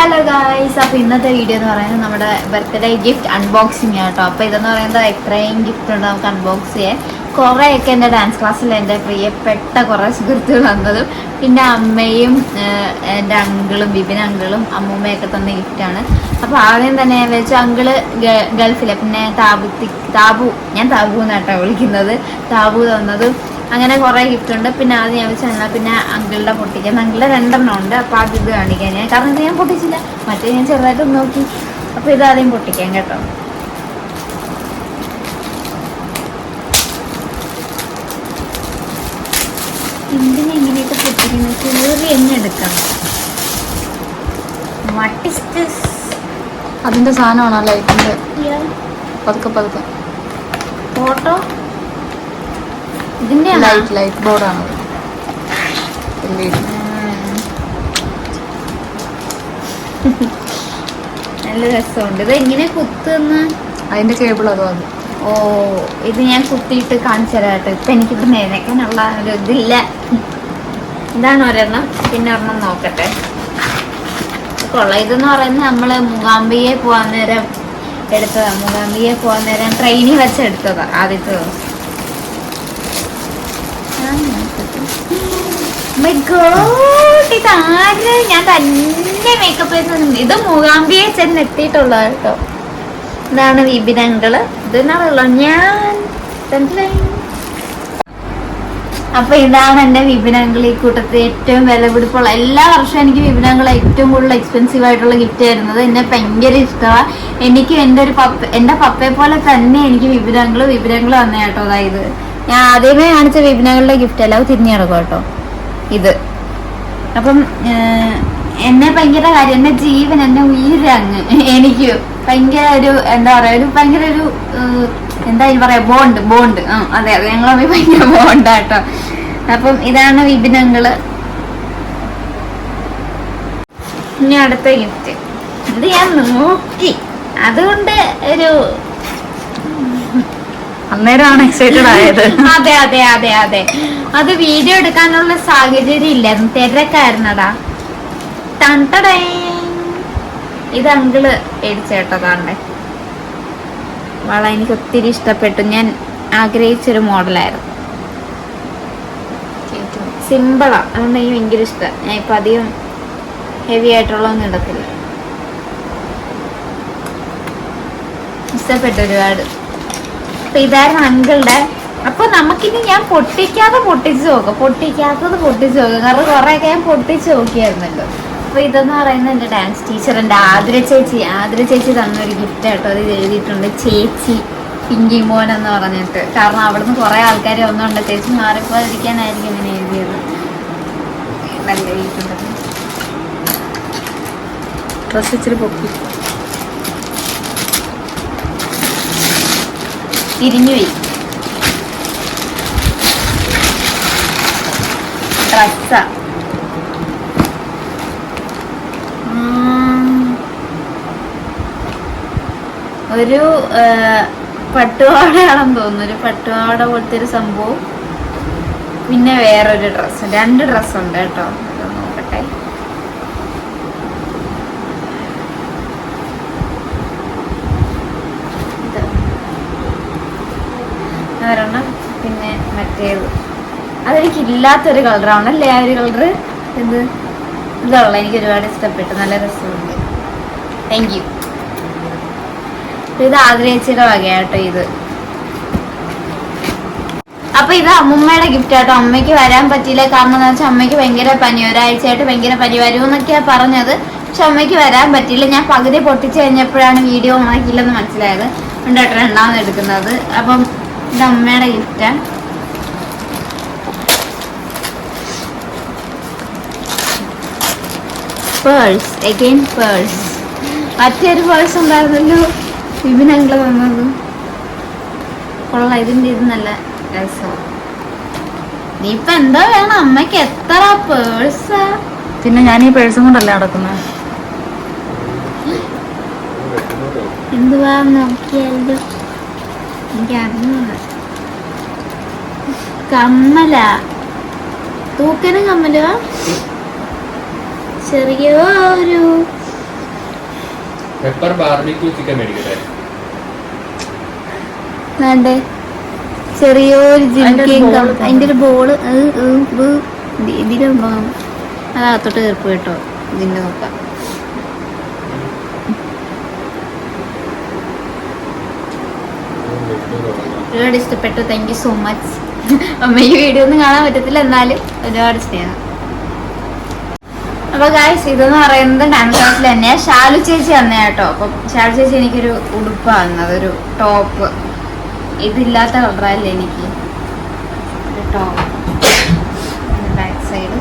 Hello guys, അപ്പോൾ ഇന്നത്തെ video എന്ന് പറയുന്നത് നമ്മുടെ ബർത്ത്ഡേ ഗിഫ്റ്റ് അൺബോക്സിങ് ആട്ടോ. അപ്പോൾ ഇതെന്ന് പറയുന്നത് ഇത്രയും ഗിഫ്റ്റ് ഉണ്ട് നമുക്ക് അൺബോക്സ് ചെയ്യാൻ. കുറേയൊക്കെ എൻ്റെ ഡാൻസ് ക്ലാസ്സിൽ എൻ്റെ പ്രിയപ്പെട്ട കുറേ സുഹൃത്തുക്കൾ വന്നതും പിന്നെ അമ്മയും എൻ്റെ അങ്കിളും ബിബിൻ അങ്കിളും അമ്മൂമ്മയൊക്കെ തന്ന ഗിഫ്റ്റാണ്. അപ്പോൾ ആദ്യം തന്നെ ഞാൻ വെച്ചു അങ്കിള് ഗൾഫിലെ, പിന്നെ താബു ഞാൻ താബു എന്നാട്ടോ വിളിക്കുന്നത്, താബു തന്നത്. അങ്ങനെ കുറേ ഗിഫ്റ്റ് ഉണ്ട്. പിന്നെ ആദ്യം ഞാൻ വെച്ചാൽ എന്നാൽ പിന്നെ അങ്കിളുടെ പൊട്ടിക്കാൻ, അങ്കിളുടെ 2 ഉണ്ട്. അപ്പോൾ അത് ഇത് കാണിക്കാൻ ഞാൻ, കാരണം ഇത് ഞാൻ പൊട്ടിച്ചില്ല, മറ്റേ ഞാൻ ചെറുതായിട്ട് നോക്കി. അപ്പോൾ ഇത് ആദ്യം പൊട്ടിക്കാം കേട്ടോ. എന്തിനാ ഇങ്ങനെയൊക്കെ പൊട്ടിക്കുന്നത്? കയറി എന്നെ എടുക്കണം. What is this? അതിന്റെ സാധനമാണോ ലൈറ്റിന്റെ? പതുക്കെ പതുക്കെ ഫോട്ടോ ഇതിന്റെ ലൈറ്റ് ബോർഡാണ്. നല്ല രസമുണ്ട്. ഇത് എങ്ങനെ കുത്തുന്ന? അതിന്റെ കേബിൾ അതോ അത്? ഓ, ഇത് ഞാൻ കുത്തിയിട്ട് കാണിച്ചു തരാം കേട്ടോ. ഇപ്പൊ എനിക്കിത് നേരക്കാനുള്ള ഒരു ഇതില്ല. ഇതാണ് ഒരെണ്ണം, പിന്നെ ഒരെണ്ണം നോക്കട്ടെ. കൊള്ളാം. ഇതെന്ന് പറയുന്നത് നമ്മള് മൂകാംബിയെ പോകാൻ നേരം എടുത്തതാണ്. മൂകാംബിയെ പോകാൻ നേരം ട്രെയിനിൽ വെച്ച് എടുത്തതാ ആദ്യത്തെ ദിവസം. ഇതാര്? ഞാൻ തന്നെ മേക്കപ്പ് ചെയ്ത് ഇത് മൂകാംബിയെ ചെന്ന് എത്തിയിട്ടുള്ള കേട്ടോ. ഇതാണ് വിപിൻ അങ്കിള്. ഇതെന്നാണല്ലോ ഞാൻ. അപ്പൊ ഇതാണ് എന്റെ വിപിൻ അങ്കിൾ. ഈ കൂട്ടത്തിൽ ഏറ്റവും വില പിടിപ്പുള്ള, എല്ലാ വർഷവും എനിക്ക് വിപിൻ അങ്കിൾ ഏറ്റവും കൂടുതൽ എക്സ്പെൻസീവ് ആയിട്ടുള്ള ഗിഫ്റ്റ് ആയിരുന്നത്. എന്നെ ഭയങ്കര ഇഷ്ടമാണ്. എനിക്ക് എന്റെ പപ്പയെ പോലെ തന്നെ എനിക്ക് വിപിൻ അങ്കിള് വന്നേ കേട്ടോ. അതായത് ഞാൻ ആദ്യമേ കാണിച്ച വിപിൻ അങ്കിളുടെ ഗിഫ്റ്റ് അല്ല, അത് തിരിഞ്ഞു കിടക്കും കേട്ടോ ഇത്. അപ്പം എന്നെ ഭയങ്കര കാര്യം, എന്റെ ജീവൻ, എന്നെ ഉയരങ്ങ് എനിക്ക് ഭയങ്കര ഒരു എന്താ പറയാ, ഒരു ഭയങ്കര ഒരു എന്താ പറയാ, ബോണ്ട്. അതെ, ഞങ്ങൾ ഭയങ്കര ബോണ്ടാട്ടോ. അപ്പം ഇതാണ് വിപിൻ അങ്കിള്. ഇനി അടുത്ത ഗിഫ്റ്റ്. ഇത് ഞാൻ നോക്കി, അതുകൊണ്ട് ഒരു അന്നേരമാണ് എക്സൈറ്റഡ് ആയത്. അതെ. അത് വീഡിയോ എടുക്കാനുള്ള സാഹചര്യം ഇല്ലായിരുന്നു, തിരക്കായിരുന്നടാ. ഇത് അങ്കിള് മേടിച്ചേട്ടതാണ്ടേ. വള എനിക്ക് ഒത്തിരി ഇഷ്ടപ്പെട്ടു. ഞാൻ ആഗ്രഹിച്ചൊരു മോഡലായിരുന്നു. സിമ്പിളാ, അതുകൊണ്ട് എനിക്ക് ഭയങ്കര ഇഷ്ടം. ഞാൻ ഇപ്പൊ അധികം ഹെവി ആയിട്ടുള്ളതൊന്നും ഇടത്തില്ല. ഇഷ്ടപ്പെട്ടു ഒരുപാട്. അപ്പൊ ഇതായിരുന്നു അങ്കിളുടെ. അപ്പൊ നമുക്കിനി ഞാൻ പൊട്ടിക്കാത്തത് പൊട്ടിച്ചു നോക്കാം. കാരണം കുറെയൊക്കെ ഞാൻ പൊട്ടിച്ചു നോക്കിയായിരുന്നല്ലോ. അപ്പൊ ഇതെന്ന് പറയുന്നത് എന്റെ ഡാൻസ് ടീച്ചർ, എന്റെ ആതിര ചേച്ചി തന്നൊരു ഗിഫ്റ്റ് ആട്ടോ. അത് എഴുതിയിട്ടുണ്ട് ചേച്ചി പിങ്കി മോൻ എന്ന് പറഞ്ഞിട്ട്. കാരണം അവിടുന്ന് കുറെ ആൾക്കാർ ഒന്നുണ്ട്, ചേച്ചി മാറിപ്പോയിരിക്കാനായിരിക്കും ഇങ്ങനെ എഴുതിയത്. നല്ല എഴുതിയിട്ടുണ്ട്. ഡ്രസ് ഇച്ചിരി പൊക്കി തിരിഞ്ഞുപോയി. ഡ്രസ്സാ. ഒരു പട്ടുപാടയാണെന്ന് തോന്നുന്നു. ഒരു പട്ടുപാട പോലത്തെ ഒരു സംഭവം, പിന്നെ വേറൊരു ഡ്രസ്സ്. 2 ഡ്രസ്സുണ്ട് കേട്ടോ. നോക്കട്ടെ. ഒരെണ്ണം, പിന്നെ മറ്റേത്. അതെനിക്കില്ലാത്തൊരു കളറാണല്ലേ ആ ഒരു കളറ്. ഇതുള്ള എനിക്ക് ഒരുപാട് ഇഷ്ടപ്പെട്ടു, നല്ല രസമുണ്ട്. Thank you. ഇത് ആഗ്രഹിച്ചിട്ട് വകയാട്ടോ ഇത്. അപ്പൊ ഇത് അമ്മൂമ്മയുടെ ഗിഫ്റ്റ് ആട്ടോ. അമ്മയ്ക്ക് വരാൻ പറ്റിയില്ല, കാരണം എന്താ വെച്ചാൽ അമ്മയ്ക്ക് ഭയങ്കര പനി, ഒരാഴ്ചയായിട്ട് ഭയങ്കര പനി. വരുമെന്നൊക്കെയാ പറഞ്ഞത്, പക്ഷെ അമ്മയ്ക്ക് വരാൻ പറ്റിയില്ല. ഞാൻ പകുതി പൊട്ടിച്ചു കഴിഞ്ഞപ്പോഴാണ് വീഡിയോ ഓണാക്കിയില്ലെന്ന് മനസ്സിലായത്. ഉണ്ടായിട്ട് 2ാമത് എടുക്കുന്നത്. അപ്പം ഇത് അമ്മയുടെ ഗിഫ്റ്റാ. പേഴ്സ്. മറ്റൊരു പേഴ്സ് ഉണ്ടായിരുന്നല്ലോ വിപിൻ അങ്കിള് തന്നത്. കൊള്ളാം. ഇതിന്റെ ഇത് നല്ല രസമാണ്. നീ ഇപ്പൊ എന്താ വേണം? അമ്മയ്ക്ക് എത്ര പേഴ്സാ? പിന്നെ ഞാൻ ഈ പേഴ്സും കൊണ്ടല്ലേ നടക്കുന്നത്. എന്തുവാ നോക്കിയാലോ? എനിക്ക് അറിഞ്ഞൂടാ. കമ്മല, തൂക്കനും കമ്മലുവാ. ചെറിയൊരു പെപ്പർ ബാർബിക്യൂ ചിക്കൻ മേടിക്കട്ടെ. വേണ്ടേ ചെറിയൊരു ജിംകയും അതിന്റെ ഒരു ബോള് ഇതിലുണ്ടോ അതകത്തോട്ട് കയറിപ്പ് കേട്ടോ. ഇതിന്റെ നോക്കാം. ഒരുപാട് ഇഷ്ടപ്പെട്ടു. Thank you so much. അമ്മ ഈ വീഡിയോ ഒന്നും കാണാൻ പറ്റത്തില്ല, എന്നാലും ഒരുപാട് സ്നേഹം. അപ്പൊ ഗായ്സ് ഇതെന്ന് പറയുന്നത് ഡാൻസ് ക്ലാസ്സിൽ തന്നെയാ ഷാലു ചേച്ചി തന്നെ കേട്ടോ. അപ്പം ഷാലു ചേച്ചി എനിക്കൊരു ഉടുപ്പാണ്, അതൊരു ടോപ്പ്. ഇതില്ലാത്ത കളറല്ലേ എനിക്ക് ഒരു ടോപ്പ്. ബാക്ക് സൈഡ്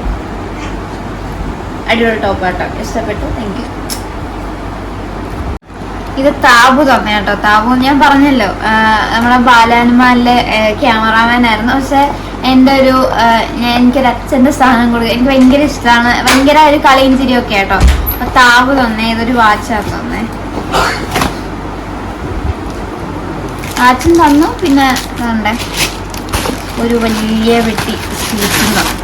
അടിപൊളി ടോപ്പ് കേട്ടോ, ഇഷ്ടപ്പെട്ടു. Thank U. ഇത് താബു തന്നെ കേട്ടോ. താബു ഞാൻ പറഞ്ഞല്ലോ നമ്മളെ ബാലാനുമാനിലെ ക്യാമറാമാൻ ആയിരുന്നു. പക്ഷെ എൻ്റെ ഒരു എനിക്കൊരു അച്ഛൻ്റെ സ്ഥാനം കൊടുക്കുക എനിക്ക് ഭയങ്കര ഇഷ്ടമാണ്. ഭയങ്കര ഒരു കളിയും ചിരിയൊക്കെ കേട്ടോ. അപ്പൊ താബു തന്നെ ഇതൊരു വാച്ചാണ് തന്നെ. വാച്ചും തന്നു. പിന്നെ തണ്ടേ ഒരു വലിയ വെട്ടി സ്വീറ്റും തന്നു.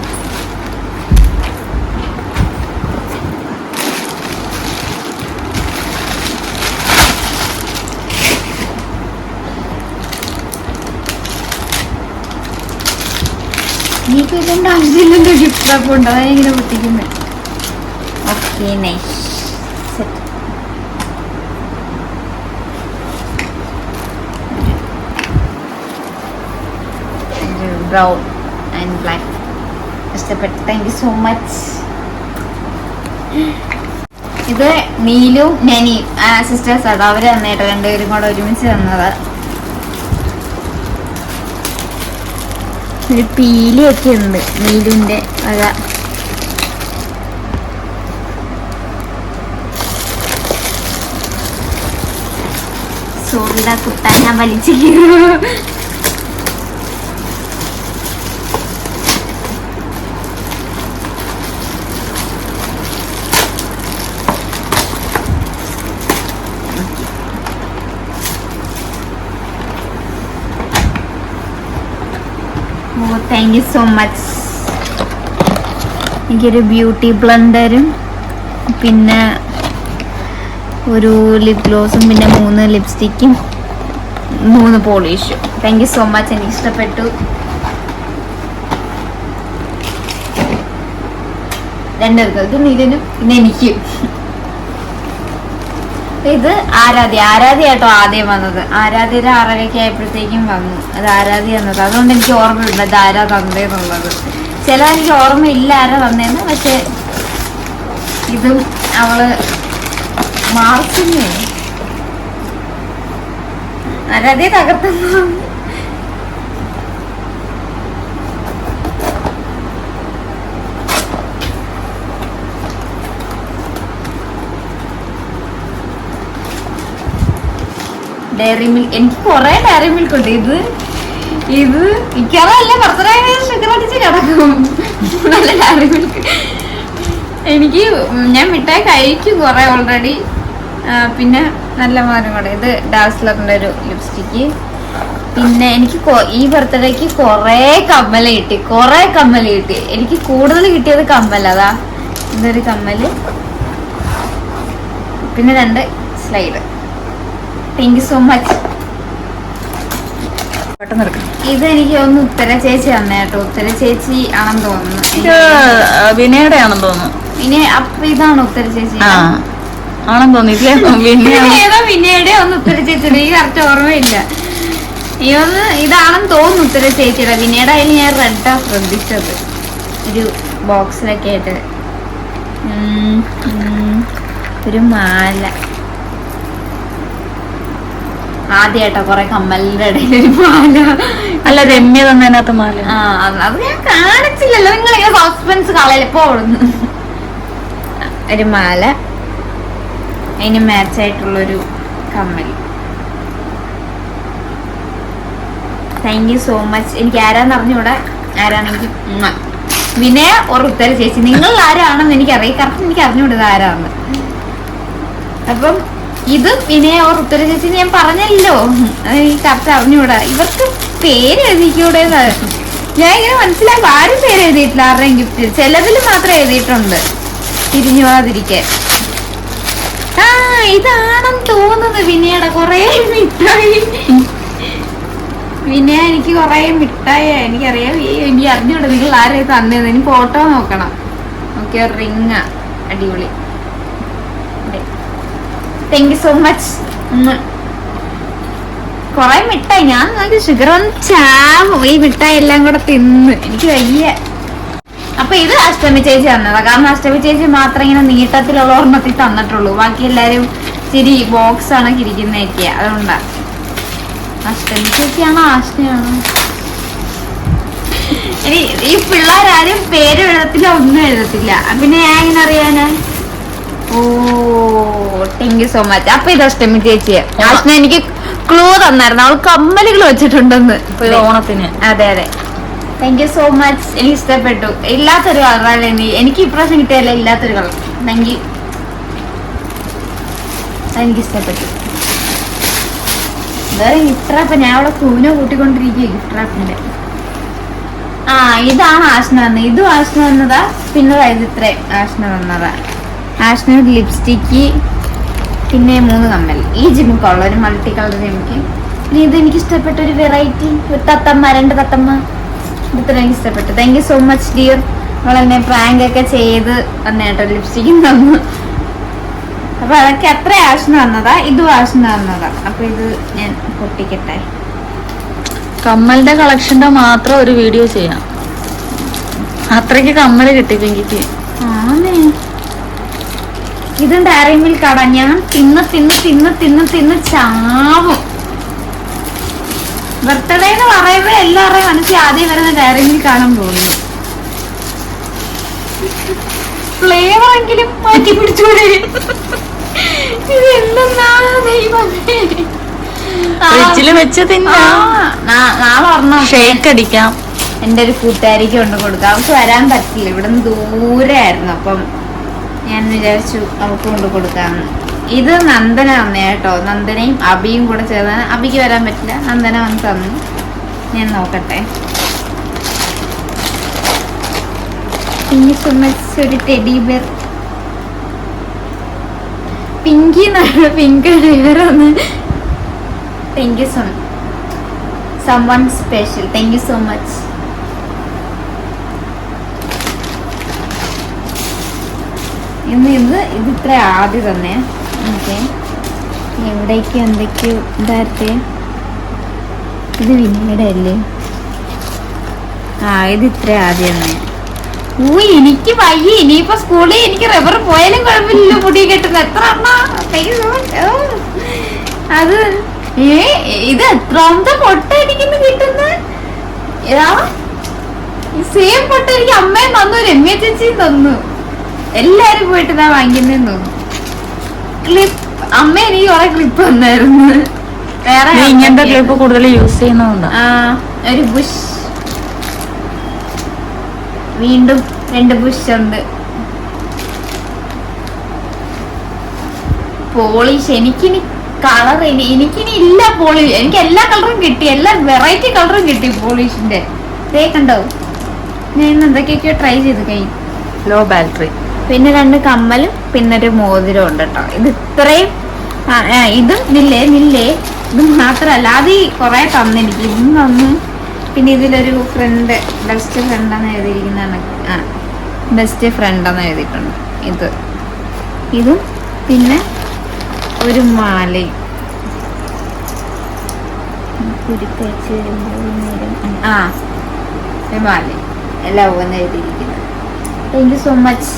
നീക്ക് ഇതിൻ്റെ ആവശ്യമില്ലല്ലോ ഗിഫ്റ്റ് റാപ്പ് ഉണ്ടോ? അതെങ്ങനെ പൊട്ടിക്കുന്നത്? Okay nice. Brown and black ഇഷ്ടപ്പെട്ടു. Thank you so much. ഇത് നീലും നനിയും സിസ്റ്റേഴ്സ് ആട്ടോ. അവര് തന്നേട്ടോ, രണ്ടുപേരും കൂടെ ഒരുമിച്ച് തന്നത്. ഒരു പീലിയൊക്കെ ഉണ്ട് നീലുവിന്റെ വക. സോറിയുടെ കുട്ടാൻ ഞാൻ വലിച്ചിരിക്കുന്നു. Thank you so much. എനിക്കൊരു ബ്യൂട്ടി ബ്ലണ്ടറും പിന്നെ ഒരു ലിപ് ഗ്ലോസും പിന്നെ 3 ലിപ്സ്റ്റിക്കും 3 പോളിഷും. Thank you so much. എനിക്ക് ഇഷ്ടപ്പെട്ടു. രണ്ടുപേർക്കും, ഇത് നീലിനും പിന്നെ എനിക്ക്. ഇത് ആരാധ്യ കേട്ടോ ആദ്യം വന്നത്. ആരാധ്യയുടെ 6:30 ആയപ്പോഴത്തേക്കും വന്നു. അത് ആരാധ്യ വന്നത്. അതുകൊണ്ട് എനിക്ക് ഓർമ്മയുണ്ട് ഇത് ആരാ തന്നേന്നുള്ളത്. ചില എനിക്ക് ഓർമ്മയില്ല ആരാ തന്നേന്ന്. പക്ഷെ ഇതും അവള് മാർച്ചില്ലേ ആരാധ്യ തകർത്തു. Dairy Milk. എനിക്ക് കുറെ ഡയറി മിൽക്ക് ഉണ്ട്. ഇത് മിക്കവാറല്ല ബർത്ത്ഡേ ഷുഗർ അടിച്ച് കിടക്കും. നല്ല ഡയറി മിൽക്ക്. എനിക്ക് ഞാൻ മിഠായി കഴിക്കും കുറെ ഓൾറെഡി. പിന്നെ നല്ല മാനം കൂടെ. ഇത് ഡാസ്ലറിന്റെ ഒരു ലിപ്സ്റ്റിക്ക്. പിന്നെ എനിക്ക് ഈ ബർത്ത്ഡേക്ക് കുറെ കമ്മല് കിട്ടി. എനിക്ക് കൂടുതൽ കിട്ടിയത് കമ്മൽ. അതാ ഇതൊരു കമ്മല്, പിന്നെ 2 slide. Thank you so much. ഇത് എനിക്ക് ഒന്ന് ഉത്തര ചേച്ചി തന്നെ കേട്ടോ. ഉത്തര ചേച്ചി ആണെന്ന് തോന്നുന്നു. വിനയുടെ ആണെന്ന് തോന്നുന്നു. പിന്നെ അപ്പൊ ഇതാണ് ഉത്തര ചേച്ചി ആണെന്ന് തോന്നിയില്ലേ? ഏതോ വിനയുടെ ഒന്ന് ഉത്തര ചേച്ചിയുടെ ഈ കറക്റ്റ് ഓർമ്മയില്ല. ഇതാണെന്ന് തോന്നുന്നു ഉത്തര ചേച്ചിയുടെ. വിനയുടെ അതിൽ ഞാൻ റെഡാ ശ്രദ്ധിച്ചത് ഒരു ബോക്സിലൊക്കെ ആയിട്ട്. ഒരു മാല ആദ്യമായിട്ടോ കൊറേ കമ്മലിന്റെ ഇടയിൽ ഒരു മാല. അല്ല രമ്യ തന്നതിനകത്ത് മാല. അത് ഞാൻ കാണിച്ചില്ലല്ലോ. നിങ്ങളിങ്ങനെ സസ്പെൻസ് കളയപ്പോ ഓടുന്നു. ഒരു മാല, അതിന് മാച്ചായിട്ടുള്ളൊരു കമ്മൽ. Thank you so much. എനിക്ക് ആരാന്ന് അറിഞ്ഞൂടെ. ആരാണെങ്കിൽ വിനയ ഒരു ഉത്തര ചേച്ചി. നിങ്ങൾ ആരാണെന്ന് എനിക്കറിയാം. കറക്റ്റ് എനിക്ക് അറിഞ്ഞൂടത് ആരാന്ന്. അപ്പം ഇത് വിനയ ഓർ ഉത്തര ചേച്ചി ഞാൻ പറഞ്ഞല്ലോ. എനിക്ക് കറക്റ്റ് അറിഞ്ഞൂടാ. ഇവർക്ക് പേര് എഴുതിക്കൂടെ? ഞാൻ ഇങ്ങനെ മനസ്സിലാക്കും. ആരും പേര് എഴുതിയിട്ടില്ല ആരുടെയും ഗിഫ്റ്റ്. ചിലതിൽ മാത്രം എഴുതിയിട്ടുണ്ട് തിരിഞ്ഞു പോകാതിരിക്കാൻ. ആ ഇതാണെന്ന് തോന്നുന്നു വിനയുടെ കൊറേ മിഠായി. വിനയ എനിക്ക് കൊറേ മിഠായി എനിക്കറിയാം. എനിക്ക് അറിഞ്ഞൂടെ നിങ്ങൾ ആരെയും തന്നേന്ന്. എനിക്ക് ഫോട്ടോ നോക്കണം. ഓക്കെ റിങ് അടിപൊളി. Thank you so much. കൊറേ മിഠായി ഞാൻ നോക്കി ഷുഗർ ഒന്ന് ചാവും. ഈ മിഠായി എല്ലാം കൂടെ തിന്ന് എനിക്ക് വയ്യ. അപ്പൊ ഇത് അഷ്ടമി ചേച്ചി തന്നതാ. കാരണം അഷ്ടമി ചേച്ചി മാത്രം ഇങ്ങനെ നീട്ടത്തിലുള്ള ഓർമ്മത്തിൽ തന്നിട്ടുള്ളൂ. ബാക്കി എല്ലാരും ഇച്ചിരി ബോക്സ് ആണ് ഇരിക്കുന്നതൊക്കെ. അതുകൊണ്ടാ. അഷ്ടമി ചേച്ചിയാണോ ആഷ്ടയാണോ? ഇനി ഈ പിള്ളേരാരും പേര് എഴുതത്തില്ല, ഒന്നും എഴുതത്തില്ല. പിന്നെ ഞാൻ ഇങ്ങനെ അറിയാനാ. ഓ താങ്ക് യു സോ മച്ച്. അപ്പൊ ഇത് അഷ്ടമി ചേച്ചിയെ ആഷ്ന എനിക്ക് ക്ലൂ തന്നായിരുന്നു. അവൾ കമ്മലുകൾ വെച്ചിട്ടുണ്ടെന്ന് ഓണത്തിന്. അതെ അതെ. Thank you so much. എനിക്ക് ഇഷ്ടപ്പെട്ടു. ഇല്ലാത്തൊരു കളറല്ലേ നീ. എനിക്ക് ഇപ്രാവശ്യം കിട്ടിയല്ലേ ഇല്ലാത്തൊരു കളർ. Thank you. എനിക്ക് ഇഷ്ടപ്പെട്ടു. വേറെ ഗിഫ്റ്റ് ഞാൻ അവിടെ കൂനോ കൂട്ടിക്കൊണ്ടിരിക്കുക ഗിഫ്റ്റ്. ആ ഇതാണ് ആഷ്ന തന്നത്. ഇതും ആഷ്ന തന്നതാ. പിന്നെ ഇത് ഇത്രയും ആഷ്ന തന്നതാ. ആഷ്ന ലിപ്സ്റ്റിക്ക്, പിന്നെ 3 കമ്മൽ. ഈ ജിമ്മിക്കുള്ള ഒരു മൾട്ടി കളർ ജിമ്മിക്ക്. ഇനി ഇത് എനിക്ക് ഇഷ്ടപ്പെട്ട ഒരു വെറൈറ്റി. ഒരു തത്തമ്മ, 2 തത്തമ്മ. ഇത്ര എനിക്ക് ഇഷ്ടപ്പെട്ടു. Thank you so much dear. നമ്മളെന്നെ പ്രാങ്ക് ഒക്കെ ചെയ്ത് വന്നേട്ടോ ലിപ്സ്റ്റിക്കും തന്നു. അപ്പൊ അതൊക്കെ അത്ര ആഷ്ന തന്നതാ. ഇതും ആഷ്ന തന്നതാ. അപ്പൊ ഇത് ഞാൻ പൊട്ടിക്കട്ടെ. കമ്മലിന്റെ കളക്ഷന്റെ മാത്രം ഒരു വീഡിയോ ചെയ്യാം. അത്രയ്ക്ക് കമ്മല് കിട്ടി പെങ്കിക്ക്. ആണേ ഇതും ഡയറി മിൽക്കാടാ. ഞാൻ തിന്ന് തിന്ന് തിന്ന് തിന്ന് തിന്ന് ചാവും. ബർത്ത്ഡേ എന്ന് പറയുമ്പോ എല്ലാവരുടെയും മനസ്സിൽ ആദ്യം വരുന്ന ഡയറി മിൽക്കാണെന്ന് തോന്നുന്നു. ഫ്ലേവറെങ്കിലും മാറ്റി പിടിച്ചൂടെ? ഇത് എന്തെന്നാ ദൈവമേ. ഫ്രിഡ്ജില് വെച്ച് തിന്നാ. നാളെ പറഞ്ഞോ ഷേക്ക് അടിക്കാം. എന്റെ ഒരു കൂട്ടുകാരിക്ക് കൊണ്ട് കൊടുക്കാം. അവൾക്ക് വരാൻ പറ്റില്ല, ഇവിടെ നിന്ന് ദൂരെയായിരുന്നു. അപ്പം ഞാൻ വിചാരിച്ചു അവൾക്ക് കൊണ്ട് കൊടുക്കാന്ന്. ഇത് നന്ദന വന്നേ കേട്ടോ. നന്ദനയും അബിയും കൂടെ ചേർന്നാണ്. അബിക്ക് വരാൻ പറ്റില്ല, നന്ദന വന്ന് തന്നു. ഞാൻ നോക്കട്ടെ. പിന്നെ സുമച്ച് ഒരു ടെഡി ബെയർ. പിങ്കി പിങ്ക് വേറൊന്ന്. Thank you so much. Someone special. Thank you so much. ഇത് ഇത്ര ആദ്യം തന്നെ. ഓക്കെ എവിടേക്ക് എന്തൊക്കെയോ ഇതാരത്തെ. ഇത് വിനയുടെ അല്ലേ? ആ ഇത് ഇത്ര ആദ്യം തന്നെ. എനിക്ക് വയ്യ. ഇനിയിപ്പോ സ്കൂളിൽ എനിക്ക് റബ്ബർ പോയാലും കുഴപ്പമില്ലല്ലോ മുടി കെട്ടുന്നത്. എത്ര അത് ഇത് എത്രാമത്തെ പൊട്ട എനിക്കിന്ന് കിട്ടുന്നത്? സെയിം പൊട്ട എനിക്ക് അമ്മയും തന്നു, രമ്യ ചേച്ചിയും തന്നു. എല്ലാരും പോയിട്ട് ഞാൻ വാങ്ങിക്കുന്നേന്ന് തോന്നുന്നു. ക്ലിപ്പ് അമ്മ എനിക്ക് കുറെ ക്ലിപ്പ് വന്നായിരുന്നു. വേറെ ഇങ്ങനത്തെ ക്ലിപ്പ് കൂടുതൽ യൂസ് ചെയ്യുന്നതുകൊണ്ട്. ഒരു ബുഷ്, വീണ്ടും 2 ബുഷ് ഉണ്ട്. പോളിഷ് എനിക്കിനി കളർ എനിക്കിനി ഇല്ല. പോളിഷ് എനിക്ക് എല്ലാ കളറും കിട്ടി, എല്ലാ വെറൈറ്റി കളറും കിട്ടി പോളിഷിന്റെ. ഇതേ കണ്ടോ, ഞാൻ ഇന്ന് എന്തൊക്കെയൊക്കെയോ ട്രൈ ചെയ്ത് കഴിഞ്ഞു. Low battery. പിന്നെ 2 കമ്മലും പിന്നെ ഒരു മോതിരം ഉണ്ട് കേട്ടോ. ഇത് ഇത്രയും. ഇതും നില്ലേ ഇത് മാത്രല്ല, അത് കുറെ തന്നെനിക്ക്. ഇതും തന്നു. പിന്നെ ഇതിലൊരു ഫ്രണ്ട്, ബെസ്റ്റ് ഫ്രണ്ടാന്ന് എഴുതിയിരിക്കുന്നതാണ്. ബെസ്റ്റ് ഫ്രണ്ടെന്ന് എഴുതിയിട്ടുണ്ട്. ഇതും പിന്നെ ഒരു മാലയും. ഒരു മാലയും എല്ലാം ഒന്ന് എഴുതിയിരിക്കുന്നത്. Thank you so much.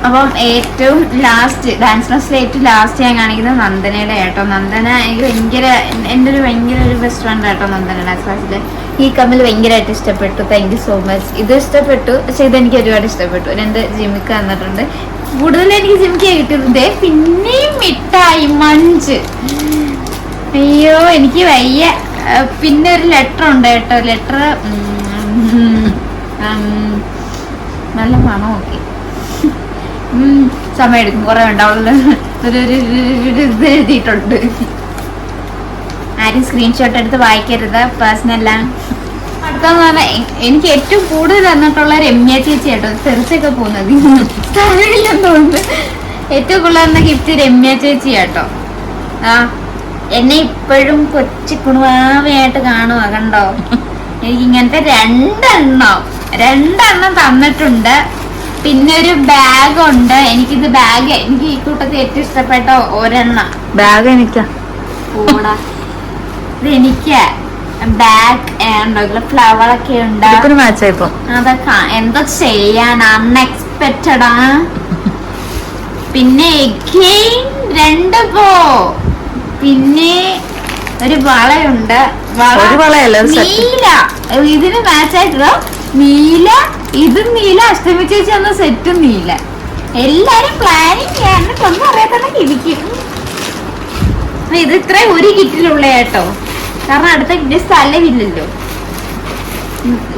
അപ്പം ഏറ്റവും ലാസ്റ്റ് ഡാൻസ് ക്ലാസ്സിൽ ഏറ്റവും ലാസ്റ്റ് ഞാൻ കാണിക്കുന്നത് നന്ദനയുടെ കേട്ടോ. നന്ദന എനിക്ക് എൻ്റെ ഒരു ഭയങ്കര ഒരു ബെസ്റ്റ് ഫ്രണ്ട് കേട്ടോ നന്ദന. ഡാൻസ് ക്ലാസ്സിൽ ഈ കമ്മൽ ഭയങ്കരമായിട്ട് ഇഷ്ടപ്പെട്ടു. Thank you so much. ഇത് ഇഷ്ടപ്പെട്ടു, പക്ഷെ ഇതെനിക്ക് ഒരുപാട് ഇഷ്ടപ്പെട്ടു. 2 ജിമ്മിക്ക് തന്നിട്ടുണ്ട്. കൂടുതലും എനിക്ക് ജിമ്മിക്ക് കിട്ടിയിട്ടുണ്ട്. പിന്നെയും മിഠായി മഞ്ച്. അയ്യോ എനിക്ക് വയ്യ. പിന്നെ ഒരു ലെറ്റർ ഉണ്ട് കേട്ടോ. ലെറ്റർ നല്ല മണം. ഓക്കെ സമയം എടുക്കും, കുറെ ഉണ്ടാവുള്ള ഒരു ഇത് എഴുതിയിട്ടുണ്ട്. ആരും സ്ക്രീൻഷോട്ട് എടുത്ത് വായിക്കരുത്. പേഴ്സണലാണ്. അടുത്തെന്ന് പറഞ്ഞാൽ എനിക്ക് ഏറ്റവും കൂടുതൽ തന്നിട്ടുള്ള രമ്യ ചേച്ചി കേട്ടോ, തെറിച്ചൊക്കെ പോകുന്നത് തമിഴില്ലെന്ന് തോന്നുന്നു. ഏറ്റവും കൂടുതൽ തന്ന ഗിഫ്റ്റ് രമ്യ ചേച്ചി കേട്ടോ. ആ എന്നെ ഇപ്പോഴും കൊച്ചു കുണുവാവയായിട്ട് കാണുക കണ്ടോ. എനിക്ക് ഇങ്ങനത്തെ രണ്ടെണ്ണം തന്നിട്ടുണ്ട്. പിന്നെ ഒരു ബാഗ് ഉണ്ട്. എനിക്ക് ഈ കൂട്ടത്തിൽ ഏറ്റവും ഇഷ്ടപ്പെട്ട ഒരെണ്ണം ബാഗ് എനിക്കാ. കൂടാ ഇത് എനിക്ക് ബാഗ് ഉണ്ടോ, ഇതില് ഫ്ലവർ ഒക്കെ ഉണ്ട്. മാച്ചാ ഇപ്പൊ അതൊക്കെ എന്താ ചെയ്യാൻ, അൺഎക്സ്പെക്റ്റഡ് ആ. പിന്നെ രണ്ട് പിന്നെ ഒരു വളയുണ്ട്. ഒരു വളയല്ല, ഒരു set. നീല, ഇതിന് മാച്ചായിട്ടുള്ള നീല, ഇതും നീല, അഷ്ടമി ചേച്ചി എന്ന സെറ്റും നീല. എല്ലാരും പ്ലാനിങ് ചെയ്യാനൊന്നും അറിയാത്തന്നെ ഇരിക്കും. ഇത് ഇത്ര ഒരു കിറ്റിലുള്ള കേട്ടോ, കാരണം അടുത്ത കിറ്റ് സ്ഥലമില്ലല്ലോ.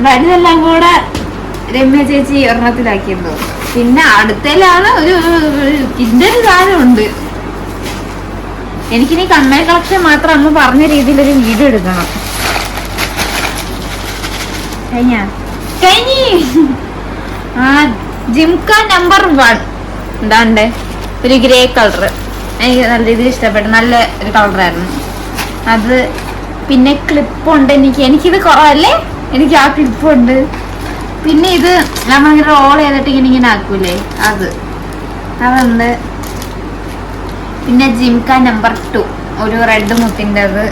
വലുതെല്ലാം കൂടെ രമ്യ ചേച്ചി ഒരെണ്ണത്തിലാക്കിയതോ. പിന്നെ അടുത്തലാണ് ഒരു കിറ്റിന്റെ ഒരു സാധനമുണ്ട്. എനിക്കിനി കമ്മൽ കളക്ഷൻ മാത്രം അന്ന് പറഞ്ഞ രീതിയിലൊരു വീഡിയോ എടുക്കണം. കഴിഞ്ഞ ആ ജിംക നമ്പർ 1 എന്താണ്ട് ഒരു ഗ്രേ കളർ എനിക്ക് നല്ല രീതിയിൽ ഇഷ്ടപ്പെട്ടു. നല്ല ഒരു കളറായിരുന്നു അത്. പിന്നെ ക്ലിപ്പുണ്ട്. എനിക്കിത് കുറവല്ലേ, എനിക്ക് ആ ക്ലിപ്പുണ്ട്. പിന്നെ ഇത് നമ്മളിങ്ങനെ റോൾ ചെയ്തിട്ട് ഇങ്ങനെ ആക്കൂലേ, അതുണ്ട്. പിന്നെ ജിംക നമ്പർ 2 ഒരു റെഡ് മുത്തിന്റെ. അത്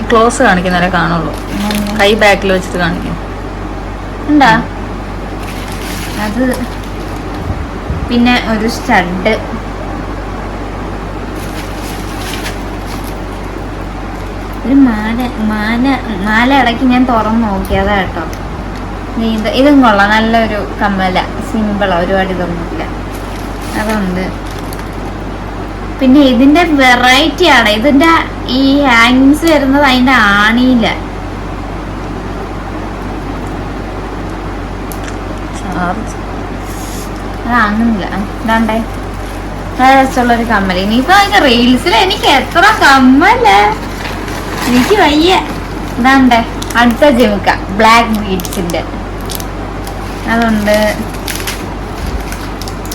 ക്ലോസ് കാണിക്കുന്നവരെ കാണുള്ളൂ, കൈ ബാക്കിൽ വെച്ചിട്ട് കാണിക്കും ഉണ്ടാ അത്. പിന്നെ ഒരു സ്റ്റഡ്, ഒരു മാല ഇടയ്ക്ക് ഞാൻ തുറന്ന് നോക്കിയതാ കേട്ടോ. ഇതും കൊള്ളാം, നല്ലൊരു കമ്മല, സിമ്പിളാ, ഒരുപാട് ഇതൊന്നുമില്ല. അതുണ്ട്. പിന്നെ ഇതിന്റെ വെറൈറ്റി ആണ്. ഇതിന്റെ ഈ ഹാങ്ങിങ്സ് വരുന്നത് അതിന്റെ ആണിയില്ല. അങ്ങനില്ല, ഇതാണ്ടേ രസമുള്ളൊരു കമ്മല്. ഇനിയിപ്പോ അതിന്റെ റീൽസിൽ എനിക്ക് എത്ര കമ്മല, എനിക്ക് വയ്യ. ഇതാണ്ടേ അടുത്ത ജിംക ബ്ലാക്ക് ബീഡ്സിന്റെ അതുണ്ട്.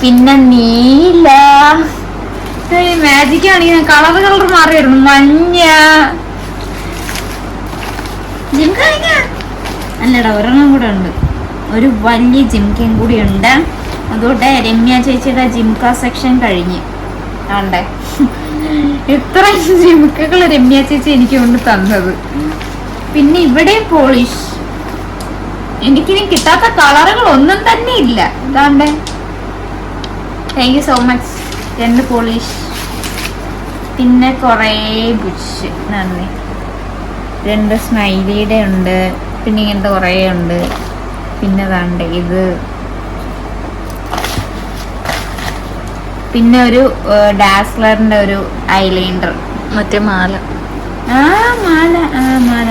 പിന്നെ നീല മാജിക് ആണെങ്കിൽ കളർ മാറി വരുന്നു. മഞ്ഞ ജിംക അല്ലടാ, ഒരെണ്ണം കൂടെ ഉണ്ട്. ഒരു വലിയ ജിംകയും കൂടി ഉണ്ട്. അതുകൊണ്ട് രമ്യ ചേച്ചിയുടെ ജിംക സെക്ഷൻ കഴിഞ്ഞ് ആണ്ടേ. ഇത്ര ജിംകകൾ രമ്യ ചേച്ചി എനിക്ക് കൊണ്ട് തന്നത്. പിന്നെ ഇവിടെ പോളിഷ്, എനിക്കിനി കിട്ടാത്ത കളറുകൾ ഒന്നും തന്നെ ഇല്ല. ഇതാണ്ടേ, thank you so much. 2 polish. പിന്നെ കുറേ ബുഷ്, നന്ദി. 2 സ്മൈലിയുടെ ഉണ്ട്. പിന്നെ ഇങ്ങനത്തെ കുറേ ഉണ്ട്. പിന്നെ വേണ്ട ഇത്. പിന്നെ ഒരു ഡാസ്ലറിന്റെ ഒരു ഐലൈനർ, മറ്റേ മാല. മാല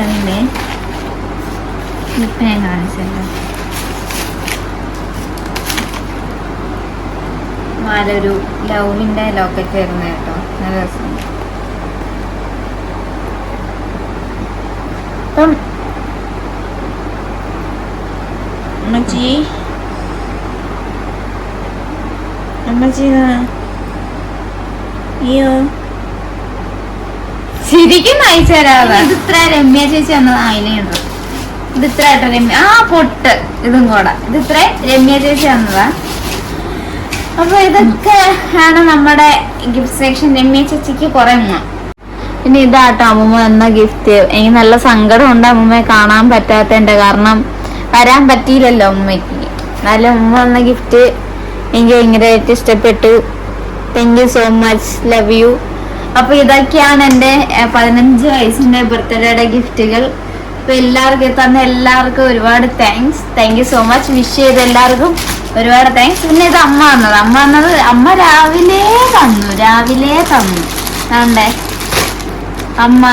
അല്ലേ, ഇപ്പൊ ഞാൻ കാണിച്ചല്ലോ. മാല ഒരു ലവിന്റെ ലോക്കറ്റ് വരുന്ന കേട്ടോ, നല്ല രസമുണ്ട്. അപ്പം അമ്മച്ചി അയ്യോ ശരിക്കും അയച്ചു തരാതെ. ഇത് ഇത്ര രമ്യ ചേച്ചി തന്നത് ഐലൈനർ. ഇത് ഇത്ര ആയിട്ടോ രമ്യ, പൊട്ട് ഇതും കൂടെ. ഇത് ഇത്ര രമ്യ ചേച്ചി തന്നതാ. അപ്പൊ ഇതൊക്കെ ആണ് നമ്മുടെ ഗിഫ്റ്റ് സെക്ഷൻ. രമ്യ ചേച്ചിക്ക് കുറെ. പിന്നെ ഇതാട്ടോ അമ്മൂമ്മ തന്ന ഗിഫ്റ്റ്. എനിക്ക് നല്ല സങ്കടമുണ്ട് അമ്മൂമ്മയെ കാണാൻ പറ്റാത്തതിന്റെ, കാരണം വരാൻ പറ്റിയില്ലല്ലോ അമ്മയ്ക്ക്. എന്നാലും അമ്മ തന്ന ഗിഫ്റ്റ് എനിക്ക് ഭയങ്കരമായിട്ട് ഇഷ്ടപ്പെട്ടു. Thank you so much, love you. അപ്പൊ ഇതൊക്കെയാണ് എൻ്റെ 15 വയസ്സിന്റെ ബർത്ത്ഡേയുടെ ഗിഫ്റ്റുകൾ. അപ്പൊ എല്ലാവർക്കും ഒരുപാട് thank you so much. Wish ചെയ്ത് എല്ലാവർക്കും ഒരുപാട് താങ്ക്സ്. പിന്നെ ഇത് അമ്മ തന്നത് അമ്മ രാവിലെ തന്നു. ആണ്ടേ അമ്മ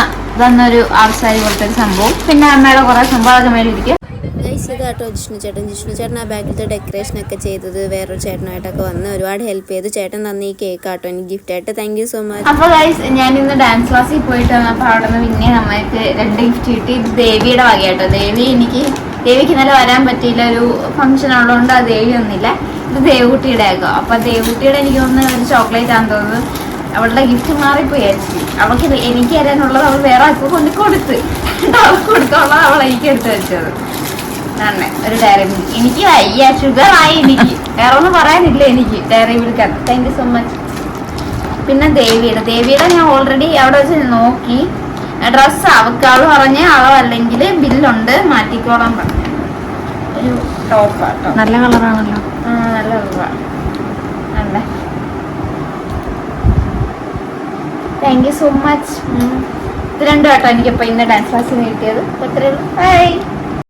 തന്നൊരു ആവശ്യമായി കൊടുത്തൊരു സംഭവം. പിന്നെ അമ്മയുടെ കുറെ സംഭവമൊക്കെ മേടിയിരിക്കും. ഗൈസ് ഇതാട്ടോ ജിഷ്ണു ചേട്ടൻ ആ ബാഗിലത്തെ ഡെക്കറേഷനൊക്കെ ചെയ്തത് വേറൊരു ചേട്ടനായിട്ടൊക്കെ വന്ന് ഒരുപാട് ഹെൽപ്പ് ചെയ്തു. ചേട്ടൻ തന്ന ഈ കേക്ക് ആട്ടോ എനിക്ക് ഗിഫ്റ്റ് ആയിട്ട്. Thank you so much. അപ്പൊ ഗൈസ് ഞാൻ ഇന്ന് ഡാൻസ് ക്ലാസ്സിൽ പോയിട്ട് വന്നപ്പോൾ അവിടെ നിന്ന് പിന്നെ നമ്മൾക്ക് 2 ഗിഫ്റ്റ് കിട്ടി. ഇത് ദേവിയുടെ വകയാട്ടോ. ദേവിക്ക് ഇന്നലെ വരാൻ പറ്റിയില്ല, ഒരു ഫംഗ്ഷൻ ഉള്ളതുകൊണ്ട് അത് ദേവി ഒന്നില്ല. ഇത് ദേവകുട്ടിയുടെ ആക്കോ. അപ്പൊ ദേവകുട്ടിയുടെ എനിക്ക് തോന്നുന്നു ഒരു ചോക്ലേറ്റ് ആണെന്ന് തോന്നുന്നു. അവളുടെ ഗിഫ്റ്റ് മാറിപ്പോയി ആയിരിക്കും. അവൾക്ക് എനിക്ക് തരാനുള്ളത് അവൾ വേറെ ആൾക്ക് കൊണ്ട് കൊടുത്ത് അവൾക്ക് കൊടുക്കാനുള്ളത് അവൾ എനിക്ക് എടുത്ത് വെച്ചത്. ഒരു ഡയറി മിൽക്ക്. എനിക്ക് വയ്യ, ഷുഗർ ആയി എനിക്ക്. വേറെ ഒന്നും പറയാനില്ല എനിക്ക് Dairy Milk. Thank you so much. പിന്നെ ദേവിയുടെ ഞാൻ ഓൾറെഡി അവിടെ വെച്ച് നോക്കി. ഡ്രസ്സ് അവൾക്ക് അവൾ പറഞ്ഞ അളവല്ലെങ്കിൽ ബില്ലുണ്ട് മാറ്റിക്കോളാൻ പറഞ്ഞു. ഒരു ടോപ്പാട്ടോ. നല്ല കളറാണല്ലോ. നല്ല കളറാണ്. അല്ലേ, താങ്ക് യു സോ മച്ച്. ഇത് 2 കേട്ടോ എനിക്കിപ്പോൾ ഇന്ന് ഡാൻസ് ക്ലാസ്സിന് കിട്ടിയത്. എത്രയുള്ളൂ. ബൈ.